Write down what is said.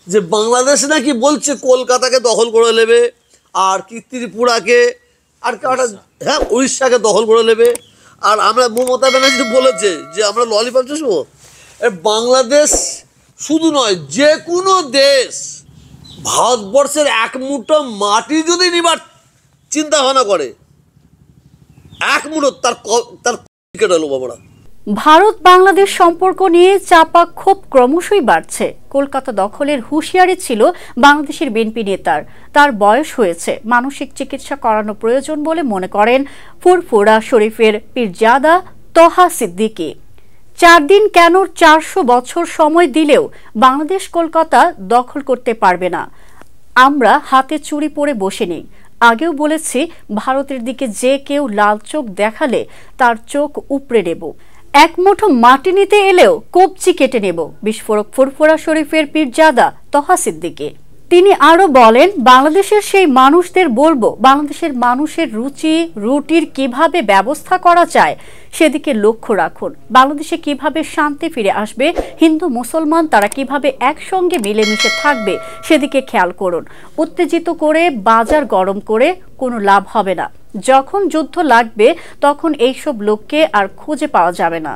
যে বাংলাদেশ নাকি বলছে কলকাতাকে দখল করে নেবে, আর কি ত্রিপুরাকে, আর হ্যাঁ উড়িষ্যাকে দখল করে নেবে। আর আমরা মমতা ব্যানার্জি বলেছে যে আমরা ললিপপ চষবো। বাংলাদেশ শুধু নয়, যে কোনো দেশ ভারতবর্ষের এক মুঠো মাটি যদি নিবার চিন্তা ভাবনা করে, এক মুঠো তার কেটে নেবো আমরা। ভারত বাংলাদেশ সম্পর্ক নিয়ে চাপা ক্ষোভ ক্রমশই বাড়ছে। কলকাতা দখলের হুঁশিয়ারি ছিল বাংলাদেশের বিএনপি নেতার। তার বয়স হয়েছে, মানসিক চিকিৎসা করানো প্রয়োজন বলে মনে করেন ফুরফুরা শরীফের পীরজাদা তহা সিদ্দিকী। 4 দিন কেন 400 বছর সময় দিলেও বাংলাদেশ কলকাতা দখল করতে পারবে না। আমরা হাতে চুরি পরে বসে নেই। আগেও বলেছি, ভারতের দিকে যে কেউ লাল চোখ দেখালে তার চোখ উপড়ে নেব। এক মুঠো মাটি নিতে এলেও কবজি কেটে নেব। বিস্ফোরক ফুরফুরা শরীফের পীরজাদা তহা সিদ্দিকী। তিনি আরো বলেন, বাংলাদেশের সেই মানুষদের বলবো, বাংলাদেশের মানুষের রুটির কিভাবে ব্যবস্থা করা যায় সেদিকে লক্ষ্য রাখুন। বাংলাদেশে কিভাবে শান্তি ফিরে আসবে, হিন্দু মুসলমান তারা কিভাবে একসঙ্গে মিলেমিশে থাকবে সেদিকে খেয়াল করুন। উত্তেজিত করে বাজার গরম করে কোনো লাভ হবে না। যখন যুদ্ধ লাগবে তখন এইসব লোককে আর খুঁজে পাওয়া যাবে না।